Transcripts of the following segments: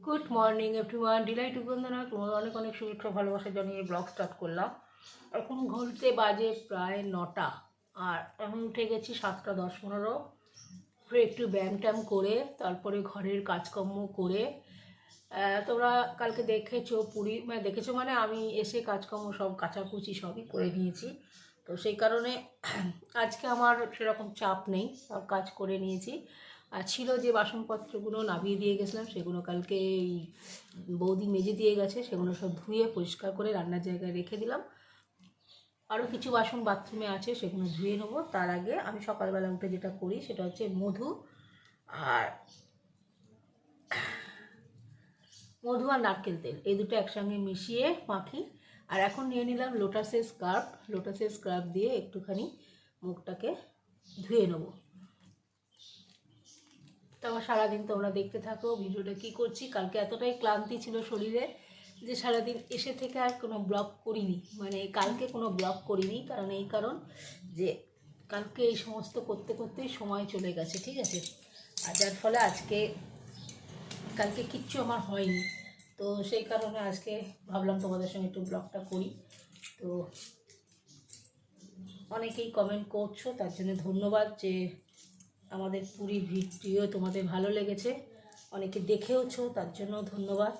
Good morning everyone, Deloitte বন্ধুরা, তোমাদের অনেক অনেক শুভেচ্ছা ভালোবাসা জানিয়ে ব্লগ স্টার্ট করলাম। এখন ঘুরতে বাজে প্রায় 9টা, আর এখন উঠে গেছি 7:10-15। একটু ব্যায়াম ট্যাম করে তারপরে ঘরের কাজকর্ম করে তোমরা কালকে দেখেছো পুরী, মানে দেখেছো মানে আমি এসে কাজকর্ম সব কাচাকুচি সবই করে নিয়েছি। তো সেই কারণে আজকে আমার সেরকম চাপ নেই, সব কাজ করে নিয়েছি। আর ছিল যে বাসনপত্রগুলো নামিয়ে দিয়ে গেছিলাম, সেগুলো কালকে এই বৌদি মেজে দিয়ে গেছে, সেগুলো সব ধুয়ে পরিষ্কার করে রান্নার জায়গায় রেখে দিলাম। আরও কিছু বাসন বাথরুমে আছে, সেগুলো ধুয়ে নেবো। তার আগে আমি সকালবেলা উঠে যেটা করি সেটা হচ্ছে মধু আর নারকেল তেল, এই দুটো একসঙ্গে মিশিয়ে মাখি। আর এখন নিয়ে নিলাম লোটাসের স্ক্রাব দিয়ে একটুখানি মুখটাকে ধুয়ে নেবো। তো আমার সারাদিন তোমরা দেখতে থাকো ভিডিওটা কী করছি। কালকে এতটাই ক্লান্তি ছিল শরীরে যে সারাদিন এসে থেকে আর কোনো ব্লগ করিনি, মানে কালকে কোনো ব্লগ করিনি। কারণ যে কালকে এই সমস্ত করতে করতেই সময় চলে গেছে, ঠিক আছে। আর যার ফলে কালকে কিচ্ছু আমার হয়নি। তো সেই কারণে আজকে ভাবলাম তোমাদের সঙ্গে একটু ব্লগটা করি। তো অনেকেই কমেন্ট করছো, তার জন্য ধন্যবাদ। যে আমাদের পুরী ভিডিও তোমাদের ভালো লেগেছে, অনেকে দেখেওছো, তার জন্য ধন্যবাদ।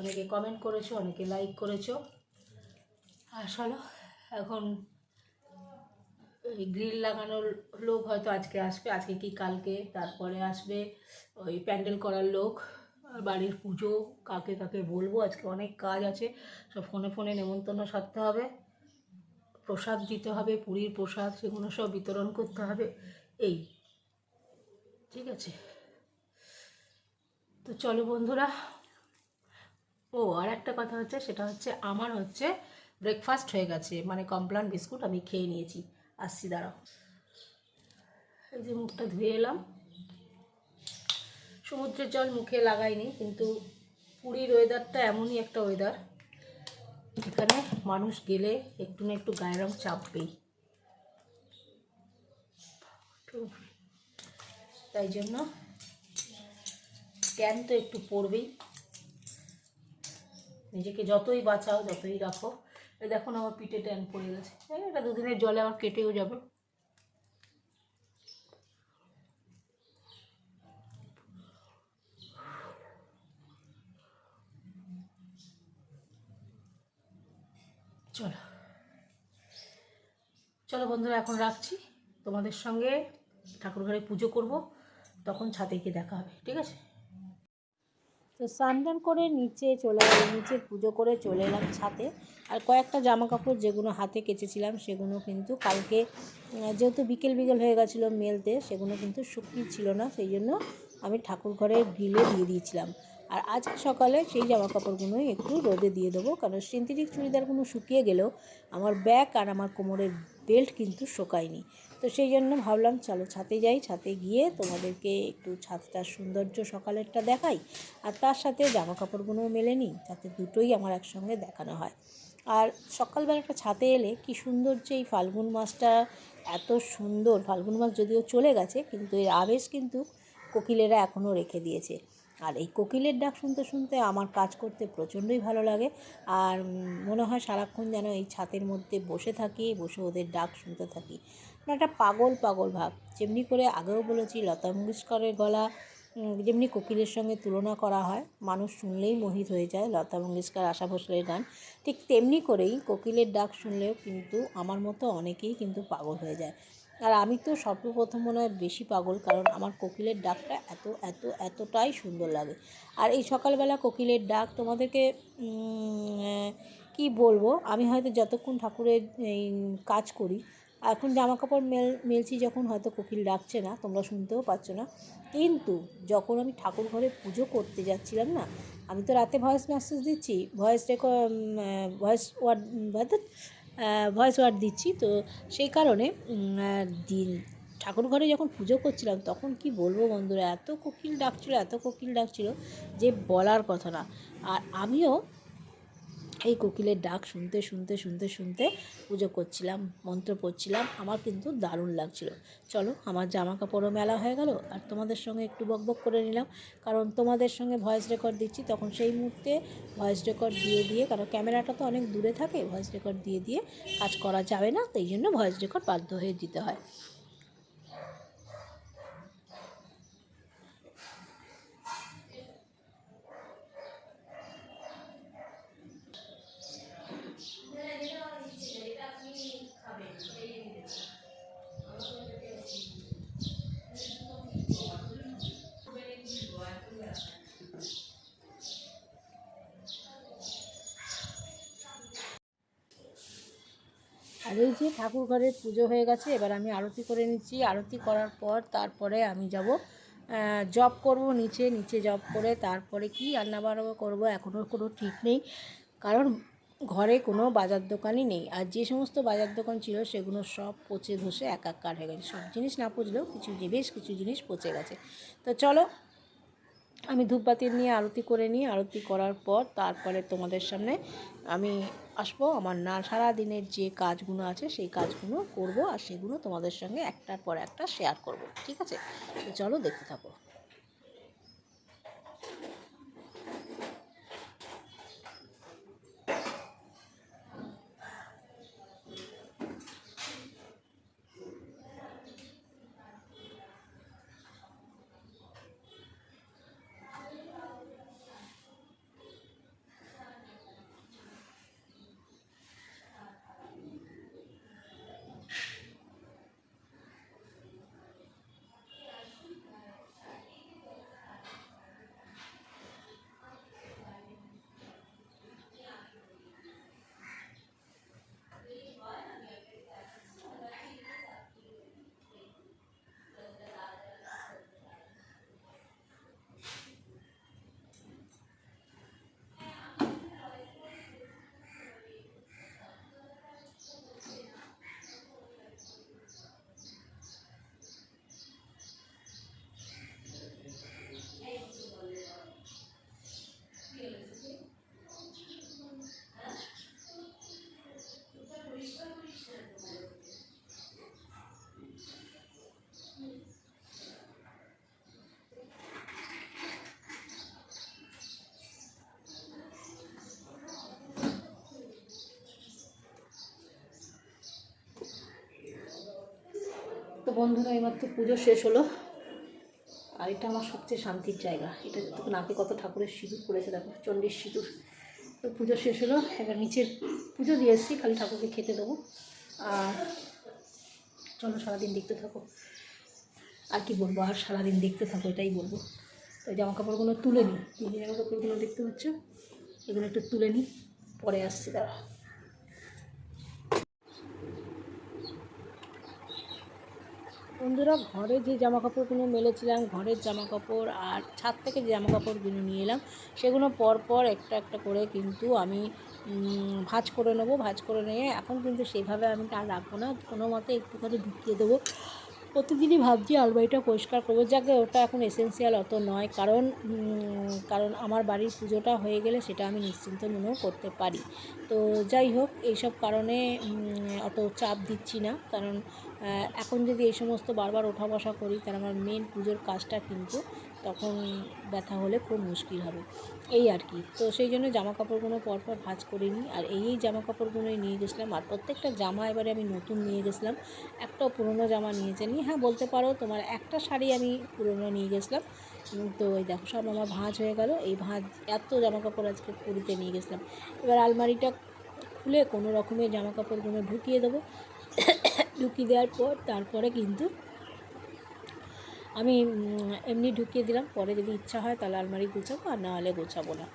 অনেকে কমেন্ট করেছো, অনেকে লাইক করেছো। আসলে এখন ওই গ্রিল লাগানোর লোক হয়তো আজকে আসবে, আজকে কি কালকে, তারপরে আসবে ওই প্যান্ডেল করার লোক, বাড়ির পুজো, কাকে কাকে বলবো। আজকে অনেক কাজ আছে, সব ফোনে ফোনে নেমন্তন্ন সারতে হবে, প্রসাদ দিতে হবে, পুরীর প্রসাদ, সেগুলো সব বিতরণ করতে হবে। এই ঠিক আছে। তো চলো বন্ধুরা। আর একটা কথা হচ্ছে, সেটা হচ্ছে আমার ব্রেকফাস্ট হয়ে গেছে, মানে কমপ্লান বিস্কুট আমি খেয়ে নিয়েছি। আসছি, দাঁড়াও। এই যে মুখটা ধুয়ে এলাম, সমুদ্রের জল মুখে লাগাইনি, কিন্তু পুরীর ওয়েদারটা এমনই একটা ওয়েদার, এখানে মানুষ গেলে একটু না একটু গায়ের রং চাপবেই, তাই জন্য ট্যান তো একটু পড়বেই। নিজেকে যতই বাঁচাও, যতই রাখো, এই দেখুন আমার পিঠে ট্যান পড়ে গেছে। এটা দুদিনের জলে আমার কেটেও যাবে। চলো চলো বন্ধুরা, এখন রাখছি। তোমাদের সঙ্গে ঠাকুরঘরে পুজো করব, তখন ছাদে গিয়ে দেখা হবে, ঠিক আছে। তো স্নান করে নিচে পুজো করে চলে এলাম ছাদে। আর কয়েকটা জামা কাপড় যেগুলো হাতে কেচেছিলাম, সেগুলো কিন্তু কালকে যেহেতু বিকেল হয়ে গেছিলো মেলতে, সেগুলো কিন্তু শুকিয়ে ছিল না, সেই জন্য আমি ঠাকুর ঘরে গ্রিলে দিয়ে দিয়েছিলাম। আর আজকে সকালে সেই জামা কাপড়গুলোই একটু রোদে দিয়ে দেবো, কারণ সিনথেটিক চুড়িদারগুলো শুকিয়ে গেলেও আমার ব্যাক আর আমার কোমরের বেল্ট কিন্তু শোকায়নি। তো সেই জন্য ভাবলাম চলো ছাদে যাই, ছাদে গিয়ে তোমাদেরকে একটু ছাদটার সৌন্দর্য সকালেরটা দেখাই, আর তার সাথে জামা কাপড়গুলোও মেলে নিই, যাতে দুটোই আমার একসঙ্গে দেখানো হয়। আর সকালবেলাটা ছাদে এলে কি সুন্দর যে এই ফাল্গুন মাসটা, এত সুন্দর। ফাল্গুন মাস যদিও চলে গেছে, কিন্তু এর আবেশ কিন্তু কোকিলেরা এখনও রেখে দিয়েছে। আর এই কোকিলের ডাক শুনতে শুনতে আমার কাজ করতে প্রচণ্ডই ভালো লাগে। আর মনে হয় সারাক্ষণ যেন এই ছাদের মধ্যে বসে ওদের ডাক শুনতে থাকি। একটা পাগল ভাব। যেমনি করে আগেও বলেছি, লতা মঙ্গেশকরের গলা যেমনি কোকিলের সঙ্গে তুলনা করা হয়, মানুষ শুনলেই মোহিত হয়ে যায়, লতা মঙ্গেশকর, আশা ভোসলের গান, ঠিক তেমনি করেই কোকিলের ডাক শুনলেও কিন্তু আমার মতো অনেকেই কিন্তু পাগল হয়ে যায়। আর আমি তো সর্বপ্রথম মনে হয় বেশি পাগল, কারণ আমার কোকিলের ডাকটা এতটাই সুন্দর লাগে। আর এই সকালবেলা কোকিলের ডাক তোমাদেরকে কি বলবো, আমি হয়তো যতক্ষণ ঠাকুরের এই কাজ করি, এখন জামা কাপড় মেলছি যখন, হয়তো কোকিল ডাকছে না, তোমরা শুনতেও পাচ্ছ না, কিন্তু যখন আমি ঠাকুর ঘরে পুজো করতে যাচ্ছিলাম না, আমি তো রাতে ভয়েস মেসেজ দিচ্ছি, ভয়েস ওয়ার্ড দিচ্ছি, তো সেই কারণে ঠাকুর ঘরে যখন পুজো করছিলাম, তখন কি বলবো বন্ধুরা, এত কোকিল ডাকছিল যে বলার কথা না। আর আমিও এই কোকিলের ডাক শুনতে শুনতে শুনতে শুনতে পুজো করছিলাম, মন্ত্র পড়ছিলাম। আমার কিন্তু দারুণ লাগছিল। চলো, আমার জামা কাপড়ও মেলা হয়ে গেল, আর তোমাদের সঙ্গে একটু বকবক করে নিলাম, কারণ তোমাদের সঙ্গে ভয়েস রেকর্ড দিচ্ছি, তখন সেই মুহূর্তে ভয়েস রেকর্ড দিয়ে কারণ ক্যামেরাটা তো অনেক দূরে থাকে, ভয়েস রেকর্ড দিয়ে কাজ করা যাবে না, তো এই জন্য ভয়েস রেকর্ড বাধ্য হয়ে দিতে হয়। আর এই যে ঠাকুর ঘরের পুজো হয়ে গেছে, এবার আমি আরতি করে নিচ্ছি। আরতি করার পর তারপরে আমি যাব জব করব, নিচে জব করে তারপরে কি রান্নাবান্না করব এখনও কোনো ঠিক নেই, কারণ ঘরে কোনো বাজার দোকানই নেই। আর যে সমস্ত বাজার দোকান ছিল সেগুলো সব পচে ধসে একাকার হয়ে গেছে। সব জিনিস না পচলেও বেশ কিছু জিনিস পচে গেছে। তো চলো, আমি ধূপবাতি নিয়ে আরতি করে নিই। আরতি করার পর তারপরে তোমাদের সামনে আমি আসবো। আমার সারা দিনের যে কাজগুলো আছে সেই কাজগুলো করব, আর সেগুলো তোমাদের সঙ্গে একটার পর একটা শেয়ার করব। ঠিক আছে, তো চলো দেখতে থাকো। তো বন্ধুরা, এইমাত্র পুজো শেষ হলো, আর এটা আমার সবচেয়ে শান্তির জায়গা। এটা যতক্ষণ নাকে কত ঠাকুরের সিঁদুর পড়েছে, দেখো, চণ্ডীর সিঁদুর। তো পুজো শেষ হলো, এবার নিচের পুজো দিয়ে এসেছি, খালি ঠাকুরকে খেতে দেবো। আর চলো সারাদিন দেখতে থাকো। আর কি বলবো, আর সারাদিন দেখতে থাকো, এটাই বলবো। তো জামা কাপড়গুলো তুলে নিই, এই জামা কাপড়গুলো দেখতে পাচ্ছ, এগুলো একটু তুলে নিই, পরে আসছি দাঁড়া। বন্ধুরা, ঘরে যে জামা কাপড়গুলো মেলেছিলাম, ঘরের জামা কাপড় আর ছাদ থেকে যে জামা কাপড়গুলো নিয়ে এলাম, সেগুলো পর একটা একটা করে কিন্তু আমি ভাঁজ করে নেবো। ভাঁজ করে নিয়ে এখন কিন্তু সেইভাবে আমি আর রাখবো না, কোনো মতে একটুখানি ঢুকিয়ে দেবো। প্রতিদিনই ভাবছি আলমারিটা পরিষ্কার করবো, যাকে ওটা এখন এসেন্সিয়াল অত নয়, কারণ আমার বাড়ির পুজোটা হয়ে গেলে সেটা আমি নিশ্চিন্ত মনেও করতে পারি। তো যাই হোক, এইসব কারণে অত চাপ দিচ্ছি না, কারণ এখন যদি এই সমস্ত বারবার ওঠা বসা করি, তাহলে আমার মেন পুজোর কাজটা কিন্তু তখন ব্যথা হলে খুব মুশকিল হবে, এই আর কি। তো সেই জন্য জামা কাপড়গুলো পরপর ভাঁজ করে নিই। আর এই জামা কাপড়গুলোই নিয়ে গেছিলাম, আর প্রত্যেকটা জামা এবারে আমি নতুন নিয়ে গেছিলাম, একটাও পুরনো জামা নিয়ে যাইনি। হ্যাঁ, বলতে পারো তোমার একটা শাড়ি আমি পুরনো নিয়ে গেছিলাম। তো এই দেখো, সব আমার ভাঁজ হয়ে গেল। এই ভাঁজ এত জামা কাপড় আজকে পুরীতে নিয়ে গেছিলাম। এবার আলমারিটা খুলে কোনো রকমের জামা কাপড়গুলো ঢুকিয়ে দেবো। ঢুকিয়ে দেওয়ার পর তারপরে কিন্তু আমি এমনি ঢুকিয়ে দিলাম, পরে যদি ইচ্ছা হয় তাহলে আলমারি গুছাবো, আর না হলে গোছাবো না।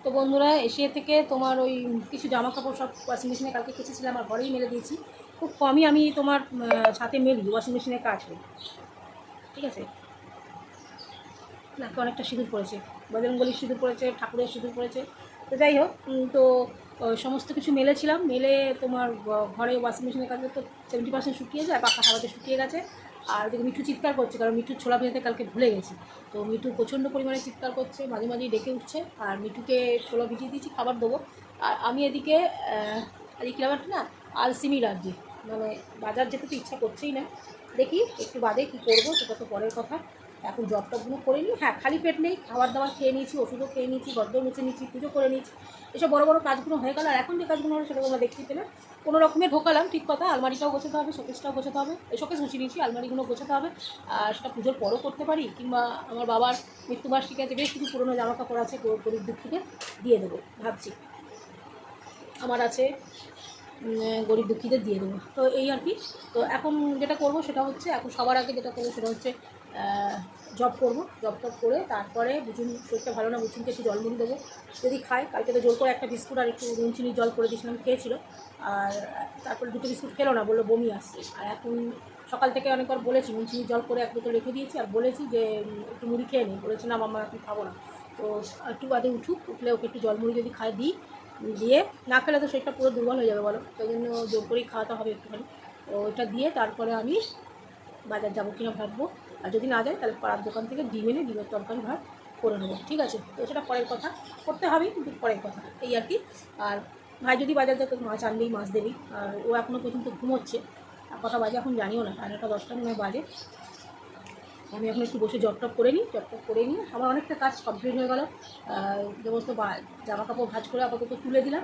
তো বন্ধুরা এসে থেকে তোমার ওই কিছু জামা কাপড় সব ওয়াশিং মেশিনে কালকে কেচেছিলাম আর ঘরেই মেলে দিয়েছি। খুব কমই আমি তোমার ছাতে মেলি, ওয়াশিং মেশিনে কাজ করি, ঠিক আছে। নাকি অনেকটা সিঁদুর পড়েছে, বজরঙ্গলির সিঁদুর পড়েছে, ঠাকুরের সিঁদুর পড়েছে। তো যাই হোক, তো সমস্ত কিছু মেলেছিলাম, মেলে তোমার ঘরে ওয়াশিং মেশিনের কাছে তো 70% শুকিয়ে যায়, পাখা হাওয়াতে শুকিয়ে গেছে। আর দেখি মিঠু চিৎকার করছে, কারণ মিঠুর ছোলা ভেজাতে কালকে ভুলে গেছি। তো মিঠু প্রচণ্ড পরিমাণে চিৎকার করছে, মাঝে মাঝেই ডেকে উঠছে। আর মিঠুকে ছোলা ভিজিয়ে দিয়েছি, খাবার দেবো। আর আমি এদিকে কি ব্যাপারটা না, আলসিমি লাগছে, মানে বাজার যেতে তো ইচ্ছা করছেই না। দেখি একটু বাদে কী করবো, সেটা তো পরের কথা। এখন জব টবগুলো করে নিই। হ্যাঁ, খালি পেট নেই, খাবার দাবার খেয়ে নিয়েছি, ওষুধও খেয়ে নিয়েছি, গদ্দর মুছে নিয়েছি, পুজো করে নিয়েছি, এসব বড় বড় কাজগুলো হয়ে গেল। আর এখন যে কাজগুলো হলো সেটা তোমরা দেখতে পেলে। কোনো রকমে ঢোকালাম, ঠিক কথা। আলমারিটাও গোছাতে হবে, শোকেসটাও গোছাতে হবে, শোকেস গুছিয়ে নিয়েছি, আলমারিগুলো গোছাতে হবে। আর সেটা পুজোর পরও করতে পারি, কিংবা আমার বাবার মৃত্যুবার্ষিকী আছে, বেশ কিছু পুরোনো জামা কাপড় আছে, গরিব দুঃখীদের দিয়ে দেবো ভাবছি। আমার আছে, গরিব দুঃখীদের দিয়ে দেবো। তো এই আর কি। তো এখন যেটা করব সেটা হচ্ছে, এখন সবার আগে যেটা করবো সেটা হচ্ছে জব করব। জব টব করে তারপরে বুঝুন, শরীরটা ভালো না, বুঝুনকে একটু জল মুড়ি দেবো যদি খায়। কালকে তো জোর করে একটা বিস্কুট আর একটু নুন চিনির জল করে দিয়েছিলাম, খেয়েছিল। আর তারপরে দুটো বিস্কুট খেলো না, বললো বমি আসছে। আর এখন সকাল থেকে অনেকবার বলেছি নুন চিনির জল করে এক বোতল রেখে দিয়েছি, আর বলেছি যে একটু মুড়ি খেয়ে নিই। বলেছে না মাম্মা এখন খাবো না। তো একটু বাদে উঠলে ওকে একটু জল মুড়ি যদি খায় দিই, দিয়ে না খেলে তো শরীরটা পুরো দুর্বল হয়ে যাবে বলো। তাই জন্য জোর করেই খাওয়াতে হবে একটুখানি। তো ওইটা দিয়ে তারপরে আমি বাজার যাবো কিনা ভাববো। আর যদি না যায় তাহলে পাড়ার দোকান থেকে ডিম এনে ডিমের তরকারি ভাত করে নেবো, ঠিক আছে। তো সেটা পরের কথা, করতে হবে কিন্তু পরের কথা, এই আর কি। আর ভাই যদি বাজার যায় তো মাছ আনবেই, মাছ দেবেই। আর ও এখনও পর্যন্ত ঘুমোচ্ছে, আর কথা বাজে এখন জানিও না, 9:30-10টা মনে হয় বাজে। আমি এখন একটু বসে জব টপ করে নিই। জব টপ করে নিয়ে আমার অনেকটা কাজ কমপ্লিট হয়ে গেল। সমস্ত জামা কাপড় ভাঁজ করে আপাতত তুলে দিলাম।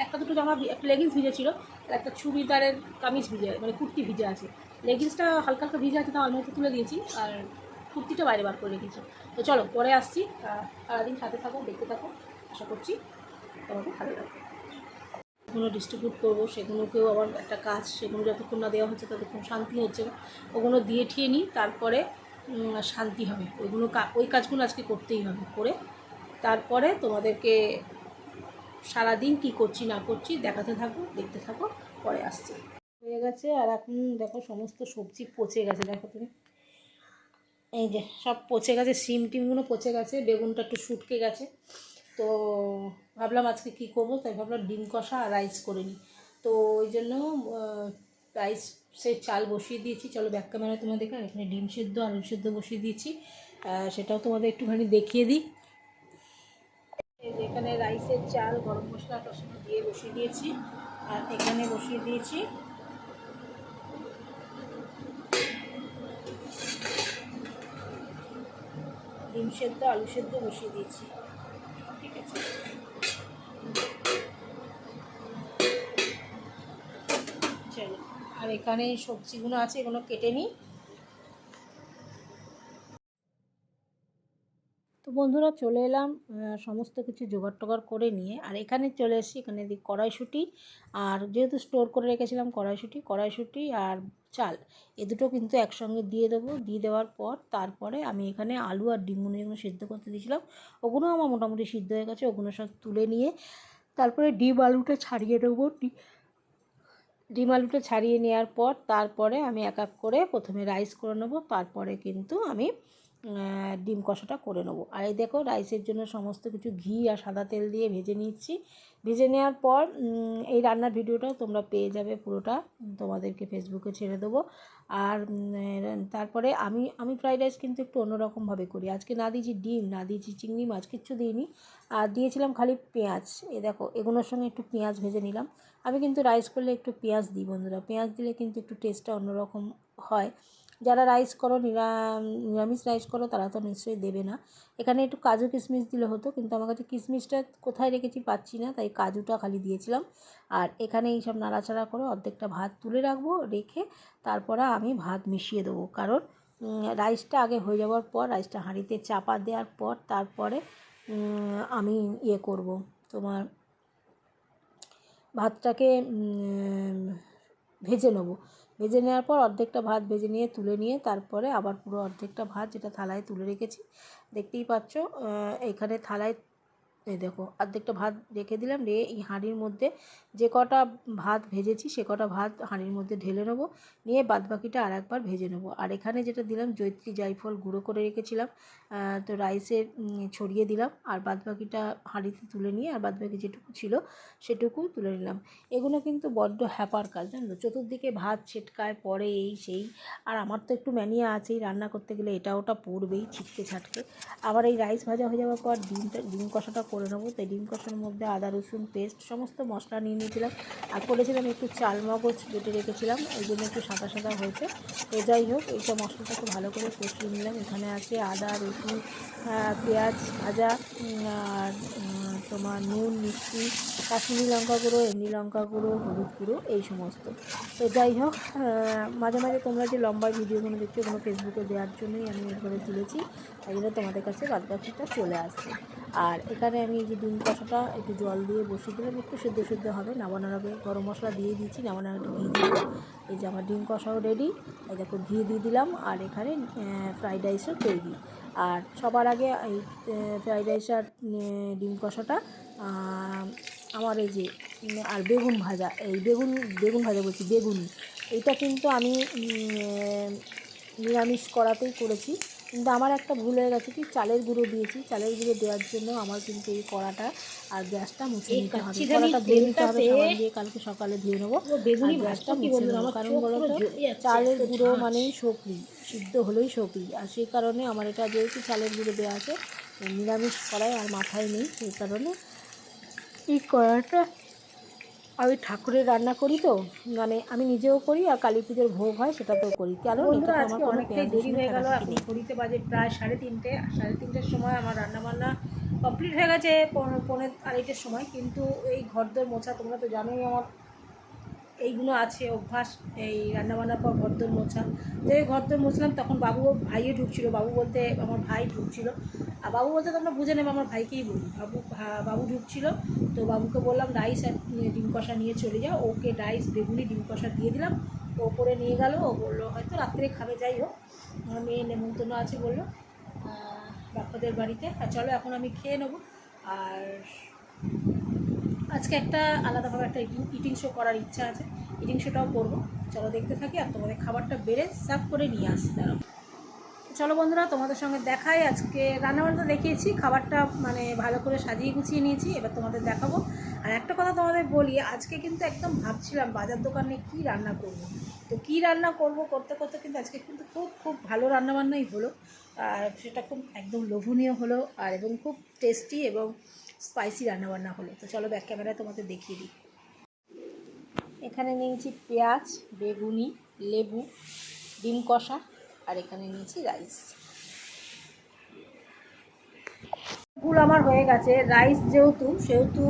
একটা দুটো জামা, একটা লেগিংস ভিজে ছিল, আর একটা চুড়িদারের কামিজ ভিজে, মানে কুর্তি ভিজে আছে। লেগিংসটা হালকা হালকা ভিজে আছে, তাও আলমারিতে তুলে দিয়েছি। আর কুর্তিটা বাইরে বার করে রেখেছি। তো চলো পরে আসছি। সারাদিন সাথে থাকো, দেখতে থাকো, আশা করছি তোমাকে ভালো লাগবে। যেগুলো ডিস্ট্রিবিউট করবো সেগুলোকেও আবার একটা কাজ, সেগুলো যতক্ষণ না দেওয়া হচ্ছে ততক্ষণ শান্তি হচ্ছে না। ওগুলো দিয়ে ঠিয়ে নিই, তারপরে শান্তি হবে। ওই কাজগুলো আজকে করতেই হবে, করে তারপরে তোমাদেরকে সারাদিন কি করছি না করছি দেখাতে থাকো, দেখতে থাকো, পরে আসছি। হয়ে গেছে। আর এখন দেখো সমস্ত সবজি পচে গেছে, দেখো তুমি, এই যে সব পচে গেছে, সিম টিমগুলো পচে গেছে, বেগুনটা একটু শুটকে গেছে। তো ভাবলাম আজকে কী করবো, তাই ভাবলাম ডিম কষা আর রাইস করে নিই। তো ওই জন্য রাইসের চাল বসিয়ে দিয়েছি। চলো ব্যাক ক্যামেরা তোমাদের দেখে, এখানে ডিম সেদ্ধ আলু সেদ্ধ বসিয়ে দিয়েছি, সেটাও তোমাদের একটুখানি দেখিয়ে দিই। এই যে এখানে রাইসের চাল গরম মশলা টসলা দিয়ে বসিয়ে দিয়েছি, আর এখানে বসিয়ে দিয়েছি ডিম সেদ্ধ আলু সেদ্ধ বসিয়ে দিয়েছি, ঠিক আছে। চলো, আর এখানে সবজিগুলো আছে, এগুলো কেটে নিই। তো বন্ধুরা চলে এলাম সমস্ত কিছু জোগাড় টোগাড় করে নিয়ে। আর এখানে চলে এসেছি, এখানে দিই কড়াইশুঁটি, আর যেহেতু স্টোর করে রেখেছিলাম কড়াইশুঁটি আর চাল, এ দুটো কিন্তু একসঙ্গে দিয়ে দেবো। দিয়ে দেওয়ার পর তারপরে আমি এখানে আলু আর ডিমগুলো যেগুলো সিদ্ধ করতে দিয়েছিলাম, ওগুলো আমার মোটামুটি সিদ্ধ হয়ে গেছে। ওগুলো সব তুলে নিয়ে তারপরে ডিম আলুটা ছাড়িয়ে নেবো। ডিম আলুটা ছাড়িয়ে নেওয়ার পর তারপরে আমি এক এক করে প্রথমে রাইস করে নেবো, তারপরে কিন্তু আমি ডিম কষাটা করে নেবো। আর এই দেখো রাইসের জন্য সমস্ত কিছু ঘি আর সাদা তেল দিয়ে ভেজে নিচ্ছি। ভেজে নেওয়ার পর এই রান্নার ভিডিওটাও তোমরা পেয়ে যাবে, পুরোটা তোমাদেরকে ফেসবুকে ছেড়ে দেবো। আর তারপরে আমি ফ্রাইড রাইস কিন্তু একটু অন্যরকমভাবে করি। আজকে না দিয়েছি ডিম, না দিয়েছি চিংড়ি মাছ, কিচ্ছু দিইনি। আর দিয়েছিলাম খালি পেঁয়াজ। এ দেখো এগুলোর সঙ্গে একটু পেঁয়াজ ভেজে নিলাম। আমি কিন্তু রাইস করলে একটু পেঁয়াজ দিই বন্ধুরা, পেঁয়াজ দিলে কিন্তু একটু টেস্টটা অন্যরকম হয়। যারা রাইস করো, নিরামিষ রাইস করো, তারা তো নিশ্চয়ই দেবে না। এখানে একটু কাজু কিশমিশ দিলে হতো, কিন্তু আমার কাছে কিশমিশটা কোথায় রেখেছি পাচ্ছি না, তাই কাজুটা খালি দিয়েছিলাম। আর এখানে এই সব নাড়াচাড়া করে অর্ধেকটা ভাত তুলে রাখবো, রেখে তারপরে আমি ভাত মিশিয়ে দেবো। কারণ রাইসটা আগে হয়ে যাওয়ার পর, রাইসটা হাঁড়িতে চাপা দেওয়ার পর তারপরে আমি করব তোমার ভাতটাকে ভেজে নেব। ভেজে নেওয়ার পর অর্ধেকটা ভাত ভেজে নিয়ে তুলে নিয়ে তারপরে আবার পুরো অর্ধেকটা ভাত, যেটা থালায় তুলে রেখেছি, দেখতেই পাচ্ছ, এইখানে থালায় এই দেখো অর্ধেকটা ভাত রেখে দিলাম, রেখে এই হাঁড়ির মধ্যে যে কটা ভাত ভেজেছি সে কটা ভাত হাঁড়ির মধ্যে ঢেলে নেবো, নিয়ে বাদবাকিটা আর একবার ভেজে নেবো। আর এখানে যেটা দিলাম জয়িত্রী জায়ফল গুঁড়ো করে রেখেছিলাম, তো রাইসে ছড়িয়ে দিলাম, আর বাদবাকিটা হাঁড়িতে তুলে নিয়ে আর বাদবাকি যেটুকু ছিল সেটুকু তুলে নিলাম। এগুলো কিন্তু বড্ড হ্যাপার কাজ, জানো তো, চতুর্দিকে ভাত ছেটকায় পড়ে এই সেই। আর আমার তো একটু ম্যানিয়া আছেই, রান্না করতে গেলে এটা ওটা পড়বেই ছিটকে ছাটকে। আবার এই রাইস ভাজা হয়ে যাওয়ার পর ডিম কষাটা করে নেবো। তাই ডিম কষার মধ্যে আদা রসুন পেস্ট সমস্ত মশলা নিয়ে নিয়েছিলাম, আর করেছিলাম একটু চাল মগজ বেটে রেখেছিলাম, ওই জন্য একটু সাদা সাদা হয়েছে। তো যাই হোক, এইটা মশলাটাকে ভালো করে কষিয়ে নিলাম। এখানে আছে আদা রসুন পেঁয়াজ ভাজা, আর তোমার নুন মিষ্টি কাশ্মীরি লঙ্কা গুঁড়ো এমনি লঙ্কা গুঁড়ো হলুদ গুঁড়ো এই সমস্ত। তো যাই হোক, মাঝে মাঝে তোমরা যে লম্বা ভিডিওগুলো দেখছো ওগুলো ফেসবুকে দেওয়ার জন্যই আমি এভাবে তুলেছি, তাই জন্য তোমাদের কাছে বাদবাকিটা চলে আসছে। আর এখানে আমি এই যে ডিম কষাটা একটু জল দিয়ে বসিয়ে দিলাম, একটু সেদ্ধ সেদ্ধ হবে, নামানোর আগে গরম মশলা দিয়ে দিয়েছি, নামানোর আগে ঘি দিয়ে দিলাম। এই যে আমার ডিম কষাও রেডি, এই দেখো ঘি দিয়ে দিলাম। আর এখানে ফ্রাইড রাইসও তৈরি। আর সবার আগে এই ফ্রাইড রাইস আর ডিম কষাটা আমার এই যে আর বেগুন ভাজা, এই বেগুন ভাজা বলছি বেগুনি, এইটা কিন্তু আমি নিরামিষ করাতেই করেছি। কিন্তু আমার একটা ভুল হয়ে গেছে, কি চালের গুঁড়ো দিয়েছি, চালের গুঁড়ো দেওয়ার জন্য আমার কিন্তু এই কড়াটা আর গ্যাসটা মুছে নিতে হবে। কড়াটা ধুয়ে নিতে হবে, সাবান দিয়ে কালকে সকালে ধুয়ে নেবো, আর গ্যাসটা মুছে নেবো। কারণ বলো তো, চালের গুঁড়ো মানেই সপরি, সিদ্ধ হলেই সপরি। আর সেই কারণে আমার এটা যেহেতু চালের গুঁড়ো দেওয়া আছে, নিরামিষ কড়াই আর মাথায় নেই, সেই কারণে এই কড়াটা আমি ঠাকুরের রান্না করি, তো মানে আমি নিজেও করি, আর কালী পুজোর ভোগ হয় সেটাতেও করি। কেন এটা আমার অনেকটাই দেরি হয়ে গেল, এখন ঘড়িতে বাজে প্রায় 3:30। 3:30-র সময় আমার রান্নাবান্না কমপ্লিট হয়ে গেছে, 2:45-এর সময়। কিন্তু এই ঘরদোর মোছা, তোমরা তো জানোই আমার এইগুলো আছে অভ্যাস, এই রান্নাবান্নার পর ঘরদোর মোছা। তো এই ঘরদোর মুছলাম, তখন ভাইও ঢুকছিল, বাবু বলতে আমার ভাই ঢুকছিল। আর বাবু বলতে তোমরা বুঝে নেবে, আমার ভাইকেই বলি, বাবু ঢুকছিল। তো বাবুকে বললাম রাইস আর ডিম কষা নিয়ে চলে যাও, ওকে রাইস বেগুনি ডিম কষা দিয়ে দিলাম, ও ওপরে নিয়ে গেল। ও বললো হয়তো রাত্রে খাবে, যাই হোক, আমার মেয়ে নেমন্তন্ন আছে বললো বাপ্পাদের বাড়িতে। আর চলো এখন আমি খেয়ে নেবো। আর আজকে একটা আলাদাভাবে একটা ইটিং শো করার ইচ্ছা আছে, ইটিং শোটাও করবো। চলো দেখতে থাকি, আর তোমাদের খাবারটা বেড়ে সার্ভ করে নিয়ে আসি। দাঁড়াও, চলো বন্ধুরা, তোমাদের সঙ্গে দেখাই। আজকে রান্নাবান্না দেখিয়েছি, খাবারটা মানে ভালো করে সাজিয়ে গুছিয়ে নিয়েছি, এবার তোমাদের দেখাবো। আর একটা কথা তোমাদের বলি, আজকে কিন্তু একদম ভাবছিলাম বাজার দোকানে কি রান্না করব। তো কি রান্না করব করতে করতে কিন্তু আজকে কিন্তু খুব খুব ভালো রান্নাবান্নাই হলো, আর সেটা খুব একদম লোভনীয় হলো, আর এবং খুব টেস্টি এবং স্পাইসি রান্নাবান্না হলো। তো চলো ব্যাক ক্যামেরায় তোমাদের দেখিয়ে দিই। এখানে নিয়েছি পেঁয়াজ, বেগুনি, লেবু, ডিম কষা, আর এখানে নিয়েছি রাইস। ভুল আমার হয়ে গেছে, রাইস সেহেতু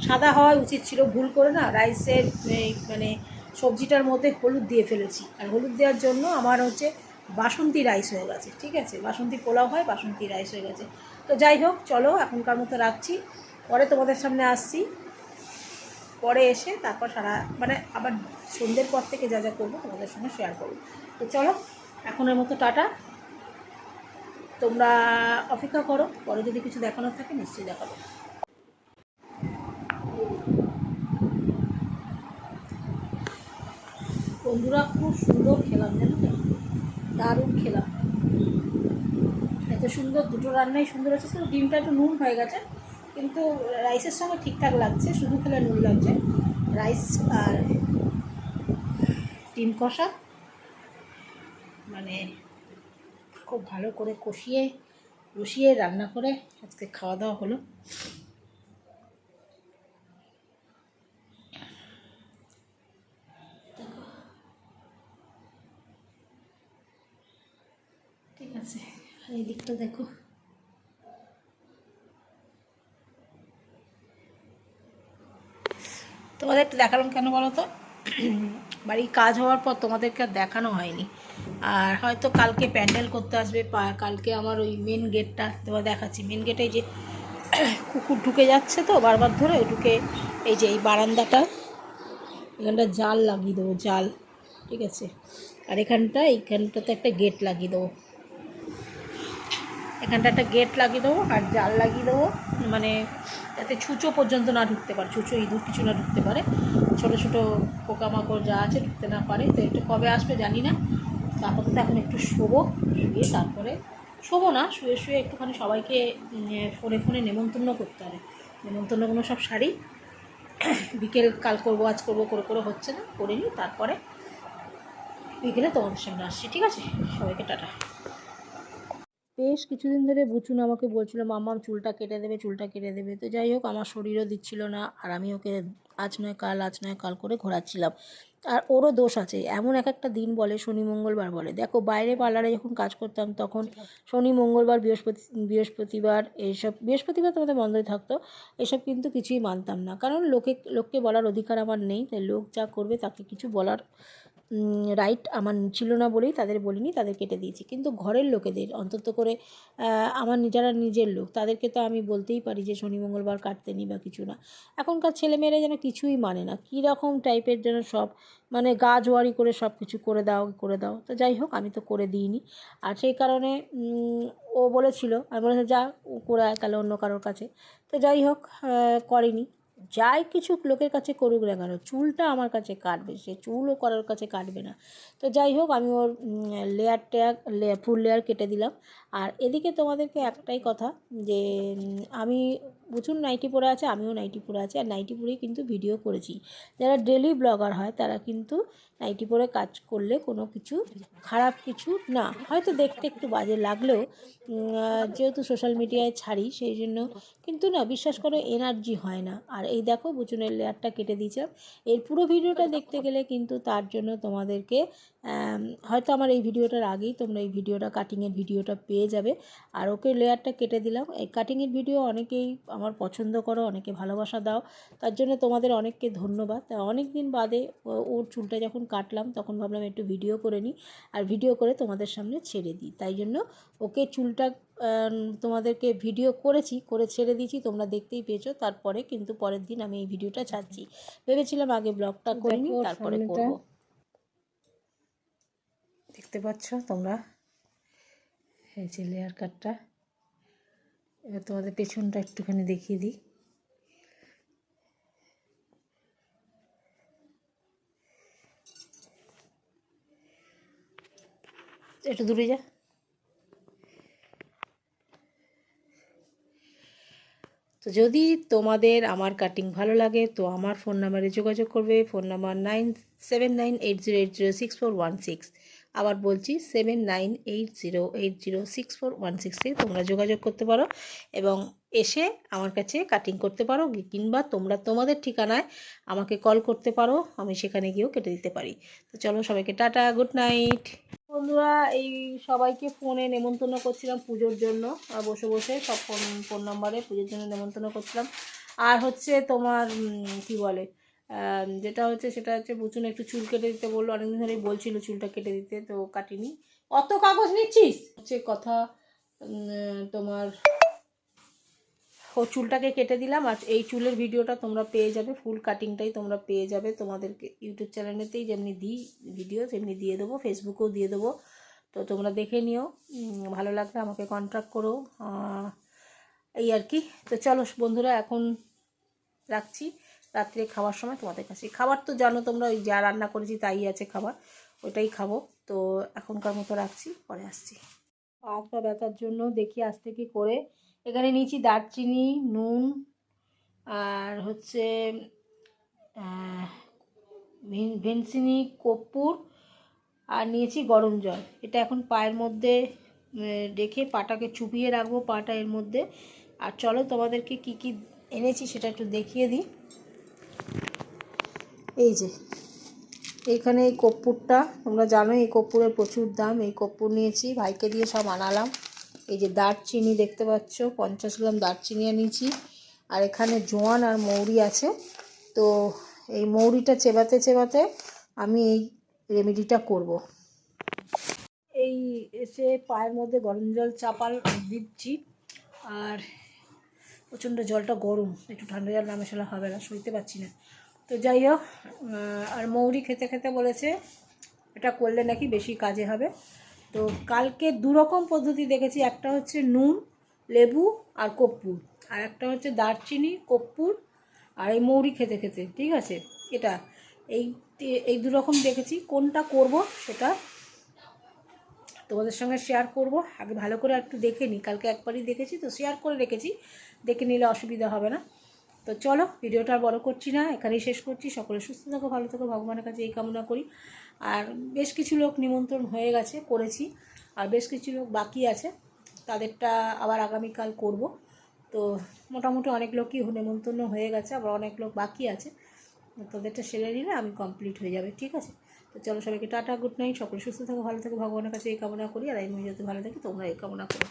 সাদা হওয়া উচিত ছিল, ভুল করে না রাইসের মানে সবজিটার মধ্যে হলুদ দিয়ে ফেলেছি। আর হলুদ দেওয়ার জন্য আমার হচ্ছে বাসন্তী রাইস হয়ে গেছে, ঠিক আছে, বাসন্তী পোলাও হয়, বাসন্তী রাইস হয়ে গেছে। তো যাই হোক, চলো এখনকার মতো রাখছি, পরে তোমাদের সামনে আসছি, পরে এসে তারপর মানে আবার সন্ধ্যের পর থেকে যা যা করবো তোমাদের সঙ্গে শেয়ার করবো। তো চলো এখনের মতো টাটা, তোমরা অপেক্ষা করো, পরে যদি কিছু দেখানোর থাকে নিশ্চয়ই দেখাবো। বন্ধুরা খুব সুন্দর খেলাম, জানো তো, দারুণ খেলাম, এত সুন্দর, দুটো রান্নাই সুন্দর হচ্ছে। শুধু ডিমটা একটু নুন হয়ে গেছে, কিন্তু রাইসের সঙ্গে ঠিকঠাক লাগছে, শুধু খেলে নুন লাগছে। রাইস আর ডিম কষা মানে খুব ভালো করে রসিয়ে রান্না করে আজকে খাওয়া দাওয়া হলো। ঠিক আছে, আর এই দিকটা দেখো, তোমাদের একটু দেখালাম কেন বলো তো, বাড়ির কাজ হওয়ার পর তোমাদেরকে আর দেখানো হয়নি। আর হয়তো কালকে প্যান্ডেল করতে আসবে, কালকে আমার ওই মেন গেটটা তোমার দেখাচ্ছি, মেন গেটে যে কুকুর ঢুকে যাচ্ছে তো বারবার ধরে, ঢুকে এই যে এই বারান্দাটা, এখানটা জাল লাগিয়ে দেবো, জাল, ঠিক আছে। আর এইখানটাতে একটা গেট লাগিয়ে দেবো, এখানটা একটা গেট লাগিয়ে দেবো আর জাল লাগিয়ে দেবো, মানে যাতে ছুঁচো পর্যন্ত না ঢুকতে পারে, ছুঁচো ইঁদুর কিছু না ঢুকতে পারে, ছোটো ছোটো পোকামাকড় যা আছে ঢুকতে না পারে। তো একটু কবে আসবে জানি না। আপাতত এখন একটু শোবো, শুয়ে তারপরে শোবো না, শুয়ে শুয়ে একটুখানি সবাইকে ফোনে ফোনে নেমন্তন্ন করতে হবে। নেমন্তন্নগুলো সব সারি, বিকেল কাল করবো আজ করবো করে করে হচ্ছে না, করে নিই, তারপরে বিকেলে তোমাদের সামনে আসছি। ঠিক আছে, সবাইকে টাটা। বেশ কিছুদিন ধরে বুচুন আমাকে বলছিল মাম্মাম চুলটা কেটে দেবে, চুলটা কেটে দেবে। তো যাই হোক, আমার শরীরও দিচ্ছিল না, আর আমি ওকে আজ নয় কাল করে ঘোরাচ্ছিলাম। আর ওরও দোষ আছে, এমন এক একটা দিন বলে, শনি মঙ্গলবার বলে। দেখো, বাইরে পার্লারে যখন কাজ করতাম তখন শনি মঙ্গলবার বৃহস্পতিবার এইসব, বৃহস্পতিবার তোমাদের বন্ধই থাকতো, এসব কিন্তু কিছুই মানতাম না, কারণ লোককে বলার অধিকার আমার নেই। তাই লোক যা করবে তাকে কিছু বলার রাইট আমার ছিল না বলেই তাদের বলিনি, তাদের কেটে দিয়েছি। কিন্তু ঘরের লোকেদের অন্তত করে আমার যারা নিজের লোক তাদেরকে তো আমি বলতেই পারি যে শনি মঙ্গলবার কাটতে নি বা কিছু না। এখনকার ছেলেমেয়েরা যেন কিছুই মানে না, কীরকম টাইপের যেন সব, মানে গা জোয়ারি করে সব কিছু করে দাও। তো যাই হোক, আমি তো করে দিইনি। আর সেই কারণে ও বলেছিল, আমি বলেছি যা করে আয় তাহলে অন্য কারোর কাছে। তো যাই হোক, করেনি। যাই কিছু লোকের কাছে করুক না কেন, চুলটা আমার কাছে কাটবে, সে চুলও কারোর কাছে কাটবে না। তো যাই হোক, আমি ওর ফুল লেয়ার কেটে দিলাম। আর এদিকে তোমাদেরকে একটাই কথা, যে আমি প্রচুর নাইটি পরে আছে, আমিও নাইটি পরে আছি, আর নাইটি পরেই কিন্তু ভিডিও করেছি। যারা ডেলি ব্লগার হয় তারা কিন্তু নাইটি পরে কাজ করলে কোনো কিছু খারাপ কিছু না, হয়তো দেখতে একটু বাজে লাগলেও যেহেতু সোশ্যাল মিডিয়ায় ছাড়ি সেই জন্য কিন্তু না, বিশ্বাস করো এনার্জি হয় না। আর এই দেখো, বুচুনের লেয়ারটা কেটে দিয়েছিলাম। এর পুরো ভিডিওটা দেখতে গেলে কিন্তু তার জন্য তোমাদেরকে হয়তো আমার এই ভিডিওটার আগেই তোমরা এই ভিডিওটা, কাটিংয়ের ভিডিওটা পেয়ে যাবে। আর ওকে লেয়ারটা কেটে দিলাম। এই কাটিংয়ের ভিডিও অনেকেই আমার পছন্দ করো, অনেকে ভালোবাসা দাও, তার জন্য তোমাদের অনেককে ধন্যবাদ। তা অনেক দিন বাদে ওর চুলটা যখন কাটলাম তখন ভাবলাম একটু ভিডিও করে নিই, আর ভিডিও করে তোমাদের সামনে ছেড়ে দিই। তাই জন্য ওকে চুলটা তোমাদেরকে ভিডিও করে ছেড়ে দিয়েছি, তোমরা দেখতেই পেয়েছো। তারপরে কিন্তু পরের দিন আমি এই ভিডিওটা ছাড়ছি, ভেবেছিলাম আগে ব্লগটা করে নিই তারপরে করব। দেখতে পাচ্ছ তোমরা, এই যে লেয়ার কাটটা। এবার তোমাদের পেছনটা একটুখানি দেখিয়ে দিই। একটু দূরে যা। তো যদি তোমাদের আমার কাটিং ভালো লাগে তো আমার ফোন নাম্বারে যোগাযোগ করবে, ফোন নাম্বার 9798080641 আবার বলছি 7980806416 তোমরা যোগাযোগ করতে পারো এবং এসে আমার কাছে কাটিং করতে পারো, কিংবা তোমরা তোমাদের ঠিকানায় আমাকে কল করতে পারো, আমি সেখানে গিয়েও কেটে দিতে পারি। তো চলো, সবাইকে টাটা, গুড নাইট। বন্ধুরা, এই সবাইকে ফোনে নেমন্তন্ন করছিলাম পুজোর জন্য, বসে বসে সব ফোন নাম্বারে পুজোর জন্য নেমন্তন্ন করছিলাম। আর হচ্ছে তোমার কি বলে, যেটা হচ্ছে সেটা হচ্ছে বুচুন একটু চুল কেটে দিতে বললো, অনেকদিন ধরেই বলছিল চুলটা কেটে দিতে, তো কাটিনি। অত কাগজ নিচ্ছিস হচ্ছে কথা। তোমার ও চুলটাকে কেটে দিলাম, আর এই চুলের ভিডিওটা তোমরা পেয়ে যাবে, ফুল কাটিংটাই তোমরা পেয়ে যাবে। তোমাদেরকে ইউটিউব চ্যানেলেতেই যেমনি দিই ভিডিও তেমনি দিয়ে দেবো, ফেসবুকেও দিয়ে দেবো। তো তোমরা দেখে নিও, ভালো লাগলে আমাকে কন্ট্যাক্ট করো, এই আর কি। তো চলো বন্ধুরা, এখন রাখছি। রাত্রে খাওয়ার সময় তোমাদের কাছে খাবার তো জানো তোমরা, ওই যা রান্না করেছি তাই আছে খাবার, ওইটাই খাবো। তো এখনকার মতো রাখছি, পরে আসছি। হাত পা ব্যথার জন্য দেখি আজ থেকে করে এখানে নিয়েছি দারচিনি, নুন, আর হচ্ছে ভেনসিনি, কর্পূর, আর নিয়েছি গরম জল। এটা এখন পায়ের মধ্যে রেখে পাটাকে চুপিয়ে রাখবো, পাটা এর মধ্যে। আর চলো তোমাদেরকে কি কি এনেছি সেটা একটু দেখিয়ে দিই। এই যে এইখানে এই কর্পূরটা, তোমরা জানো এই কর্পূরের প্রচুর দাম, এই কর্পূর নিয়েছি, ভাইকে দিয়ে সব আনালাম। এই যে দারচিনি দেখতে পাচ্ছ, 50 গ্রাম দারচিনি নিয়েছি। আর এখানে জোয়ান আর মৌরি আছে। তো এই মৌরিটা চেবাতে চেবাতে আমি এই রেমেডিটা করব। এই এসে পায়ের মধ্যে গরম জল চাপাল দিচ্ছি, আর প্রচণ্ড জলটা গরম, একটু ঠান্ডা জল না মেশালে হবে না, সইতে পারছি না। তো যাই হোক, আর মৌরি খেতে খেতে বলেছে এটা করলে নাকি বেশি কাজে হবে। তো কালকে দুরকম পদ্ধতি দেখেছি, একটা হচ্ছে নুন, লেবু আর কর্পূর, আর একটা হচ্ছে দারচিনি, কর্পূর আর এই মৌরি খেতে খেতে, ঠিক আছে। এটা এই এই দুরকম দেখেছি, কোনটা করব সেটা তোমাদের সঙ্গে শেয়ার করব। আগে ভালো করে একটু দেখে নিই, কালকে একবারই দেখেছি তো শেয়ার করে রেখেছি, দেখে নিলে অসুবিধা হবে না। তো চলো ভিডিওটা আর বড় করছি না, এখানেই শেষ করছি। সকলে সুস্থ থাকো, ভালো থাকো, ভগবানের কাছে এই কামনা করি। আর বেশ কিছু লোক নিমন্ত্রণ হয়ে গেছে, করেছি, আর বেশ কিছু লোক বাকি আছে, তাদেরটা আবার আগামীকাল করব। তো মোটামুটি অনেক লোকই নিমন্ত্রণ হয়ে গেছে, আবার অনেক লোক বাকি আছে, তাদেরটা সেরে নিলে আমি কমপ্লিট হয়ে যাবে, ঠিক আছে। তো চলো সবাইকে টাটা, গুড নাইট, সকলে সুস্থ থাকো, ভালো থাকো, ভগবানের কাছে এই কামনা করি। আর আমি যাতে ভালো থাকি তোমরা এই কামনা করো।